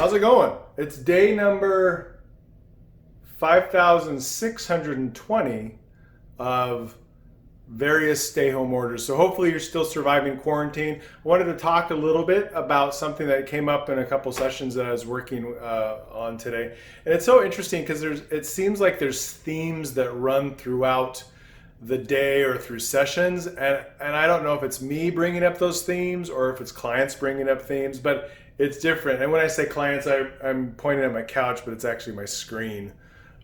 How's it going? It's day number 5,620 of various stay home orders. So hopefully you're still surviving quarantine. I wanted to talk a little bit about something that came up in a couple sessions that I was working on today. And it's so interesting because it seems like there's themes that run throughout the day or through sessions. And I don't know if it's me bringing up those themes or if it's clients bringing up themes, but it's different. And when I say clients, I'm pointing at my couch, but it's actually my screen.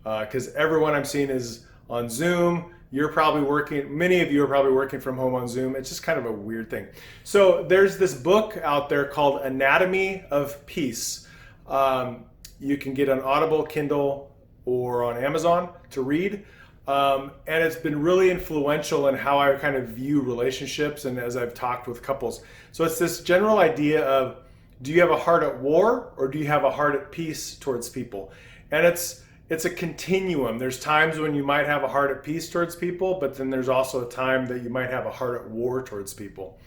Because everyone I'm seeing is on Zoom. You're probably working, many of you are probably working from home on Zoom. It's just kind of a weird thing. So there's this book out there called Anatomy of Peace. You can get on Audible, Kindle, or on Amazon to read. And it's been really influential in how I kind of view relationships and as I've talked with couples. So it's this general idea of, do you have a heart at war or do you have a heart at peace towards people? And it's a continuum. There's times when you might have a heart at peace towards people, but then there's also a time that you might have a heart at war towards people.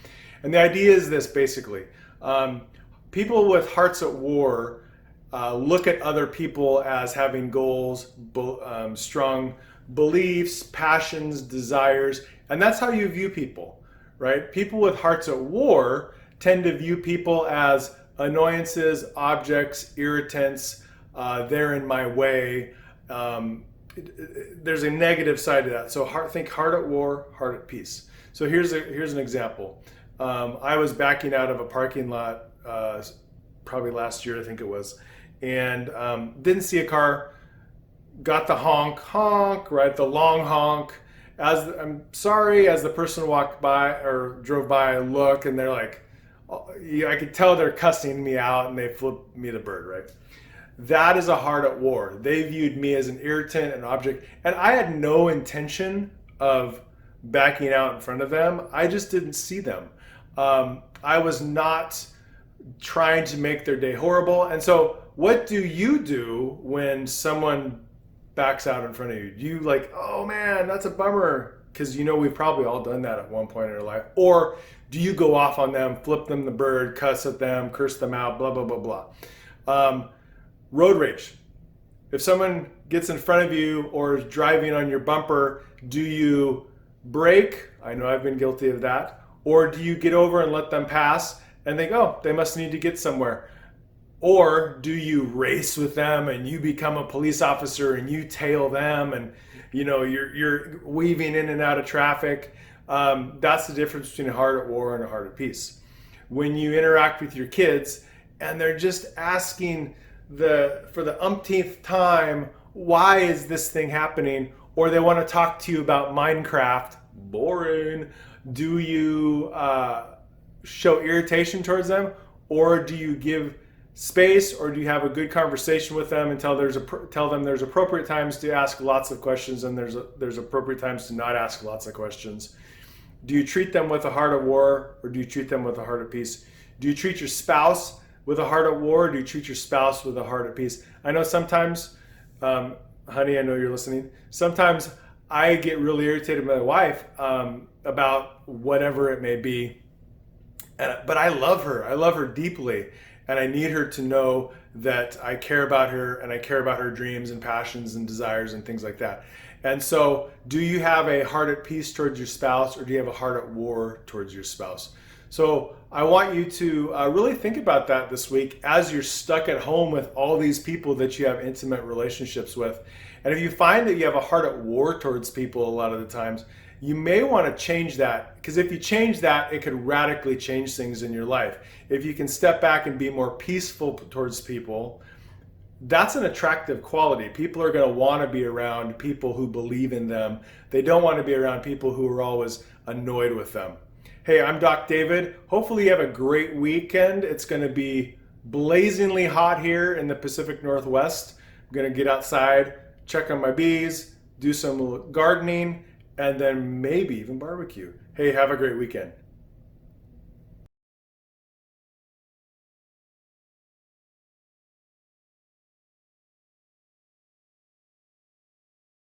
And the idea is this basically. People with hearts at war look at other people as having goals, strong beliefs, passions, desires, and that's how you view people, right? People with hearts at war tend to view people as annoyances, objects, irritants, they're in my way. There's a negative side to that. So think heart at war, heart at peace. So here's an example. I was backing out of a parking lot probably last year, I think it was, and didn't see a car, got the honk, right, the long honk. I'm sorry, as the person walked by or drove by, I look and they're like, I could tell they're cussing me out and they flipped me the bird, right? That is a heart at war. They viewed me as an irritant, an object, and I had no intention of backing out in front of them. I just didn't see them. I was not trying to make their day horrible. And so what do you do when someone backs out in front of you? Do you like, oh man, that's a bummer? Because we've probably all done that at one point in our life. Or do you go off on them, flip them the bird, cuss at them, curse them out, blah, blah, blah, blah. Road rage. If someone gets in front of you or is driving on your bumper, do you brake? I know I've been guilty of that. Or do you get over and let them pass and think, oh, they must need to get somewhere? Or do you race with them and you become a police officer and you tail them and you're weaving in and out of traffic? That's the difference between a heart at war and a heart at peace. When you interact with your kids and they're just asking for the umpteenth time, why is this thing happening? Or they want to talk to you about Minecraft, boring. Do you show irritation towards them? Or do you give space, or do you have a good conversation with them and tell them there's appropriate times to ask lots of questions and there's appropriate times to not ask lots of questions? Do you treat them with a heart of war or do you treat them with a heart of peace? Do you treat your spouse with a heart at war, or do you treat your spouse with a heart at peace? I know sometimes, honey, I know you're listening. Sometimes I get really irritated with my wife about whatever it may be, but I love her. I love her deeply, and I need her to know that I care about her and I care about her dreams and passions and desires and things like that. And so, do you have a heart at peace towards your spouse, or do you have a heart at war towards your spouse? So I want you to really think about that this week as you're stuck at home with all these people that you have intimate relationships with. And if you find that you have a heart at war towards people a lot of the times, you may want to change that, because if you change that, it could radically change things in your life. If you can step back and be more peaceful towards people, that's an attractive quality. People are going to want to be around people who believe in them. They don't want to be around people who are always annoyed with them. Hey, I'm Doc David. Hopefully you have a great weekend. It's going to be blazingly hot here in the Pacific Northwest. I'm going to get outside, check on my bees, do some gardening, and then maybe even barbecue. Hey, have a great weekend.